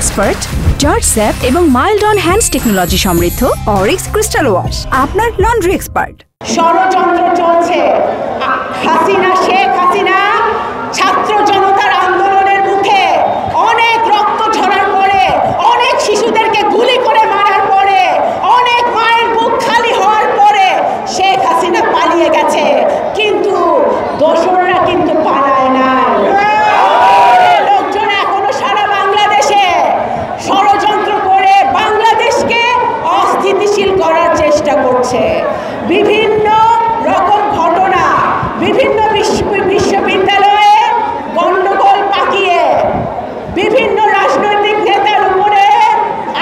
Expert, George sap এবং mild on hands technology সমৃদ্ধ Orix crystal wash আপনার লন্ড্রি এক্সপার্ট। ষড়যন্ত্র চলছে। শেখ হাসিনা ছাত্র জনতার আন্দোলনের মুখে অনেক রক্ত ঝরার পরে, অনেক শিশুদেরকে গুলি করে মারার পরে, অনেক মায়ের বুক খালি হওয়ার পরে শেখ হাসিনা পালিয়ে গেছে, কিন্তু দোসররা কিন্তু পালায় না। লোকজন এখনো সারা বাংলাদেশে ষড়যন্ত্র করে বাংলাদেশকে অস্থিতিশীল করার চেষ্টা করছে। বিভিন্ন রকম ঘটনা, বিভিন্ন বিশ্ববিদ্যালয়ে গণ্ডগোল পাকিয়ে, বিভিন্ন রাজনৈতিক নেতার উপরে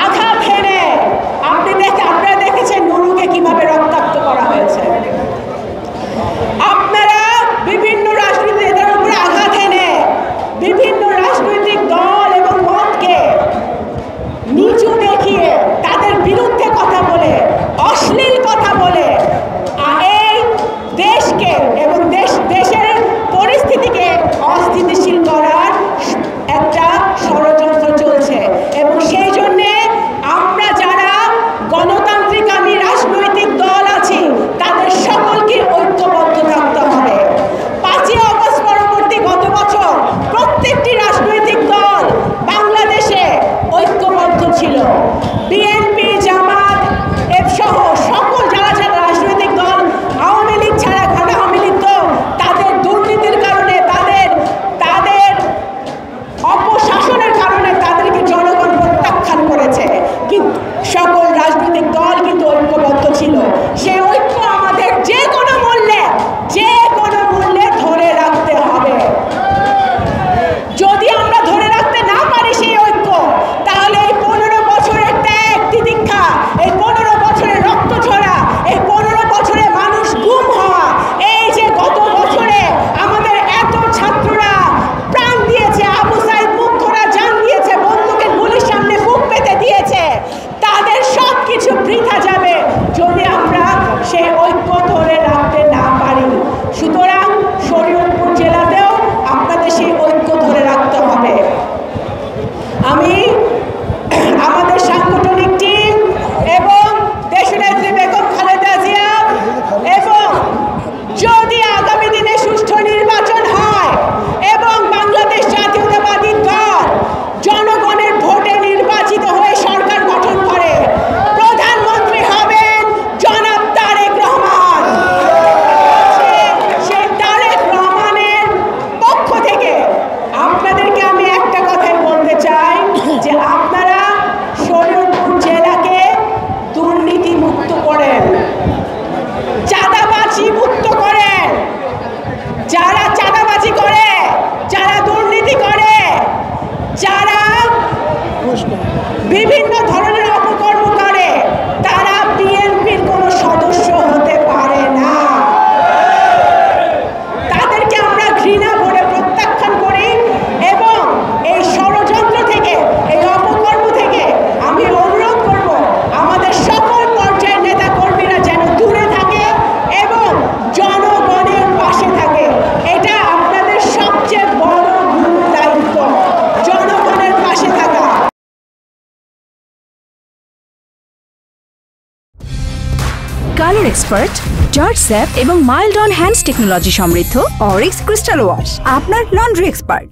আঘাত হেনে আপনারা দেখেছেন নুরুকে কিভাবে রক্তাক্ত করা হয়েছে। আপনারা বিভিন্ন রাজনৈতিক নেতার উপরে আঘাত হেনে বিভিন্ন রাজনৈতিক দল এবং মতকে নিচু দেখিয়ে তাদের বিরুদ্ধে কথা বলে, অশ্লীল কথা বলে এই দেশকে এবং দেশের পরিস্থিতিকে অস্থিতিশীল করার একটা ষড়যন্ত্র চলছে। এবং সেই জন্যে আমরা যারা গণতান্ত্রিকামী রাজনৈতিক দল আছি তাদের সকলকে ঐক্যবদ্ধ থাকতে হবে। 5ই অগস্ট পরবর্তী গত বছর প্রত্যেকটি রাজনৈতিক দল বাংলাদেশে ঐক্যবদ্ধ ছিল। বিএনপি, জামাত সহ সকল যারা রাজনৈতিক দল, আওয়ামী লীগ ছাড়া, কারণ আওয়ামী লীগ তো তাদের দুর্নীতির কারণে, তাদের অপশাসনের কারণে তাদেরকে জনগণ প্রত্যাখ্যান করেছে, কিন্তু সকল রাজনৈতিক দল কিন্তু ঐক্যবদ্ধ ছিল। সেই ঐক্য আমাদের যে কোনো মূল্যে ধরে রাখতে হবে। যদি আমরা ধরে রাখতে না পারি সেই ঐক্য, তাহলে এই 15 বছরের ত্যাগ তিতিক্ষা, এই 15 বছরের রক্ত ঝরা, এই 15 বছরে মানুষ গুম হওয়া, এই যে গত বছরে আমাদের এত ছাত্ররা প্রাণ দিয়েছে, আবু সাইদ মুগ্ধরা জান দিয়েছে, বন্দুকের গুলির সামনে বুক পেতে দিয়েছে, তাদের সব কিছু বৃথা যাবে যদি আমরা সেই ঐক্য ধরে রাখতে না পারি। সুতরাং শরীয়তপুর জেলাতেও আপনাদের সেই ঐক্য ধরে রাখতে হবে। আমি আমাদের সাংগঠনিক টিম এবং দেশনেত্রী বেগম খালেদা জিয়া, এবং যদি আগামী দিনে সুষ্ঠু নির্বাচন হয় এবং বাংলাদেশ জাতীয়তাবাদী দল জনগণের ভোটে নির্বাচিত হয়ে সরকার গঠন করে, প্রধানমন্ত্রী হবেন জনাব তারেক রহমান। সেই তারেক রহমানের পক্ষ থেকে আপনাদেরকে আমি একটা কথাই বলতে চাই যে আপনারা শরীয়তপুর জেলাকে দুর্নীতি মুক্ত করেন, চাঁদাবাজি মুক্ত করেন। যারা চাঁদাবাজি করে, যারা দুর্নীতি করে, যারা বিভিন্ন ধরনের অপকর্ম করে, তারা বিএনপির কোনো সদস্য হতে পারে না। তাদেরকে আমরা ঘৃণা করে প্রত্যাখ্যান করি এবং এই ষড়যন্ত্র থেকে, এই অপকর্ম থেকে আমি অনুরোধ করব আমাদের সকল পর্যায়ের নেতা কর্মীরা যেন দূরে থাকে এবং জনগণের পাশে থাকে। এটা আপনাদের সবচেয়ে বড় গুরু দায়িত্ব, জনগণের পাশে থাকা। কালার এক্সপার্ট, জর্জ স্যাপ এবং মাইল্ড অন হ্যান্ডস টেকনোলজি সমৃদ্ধ অরিক্স ক্রিস্টাল ওয়াশ আপনার লন্ড্রি এক্সপার্ট।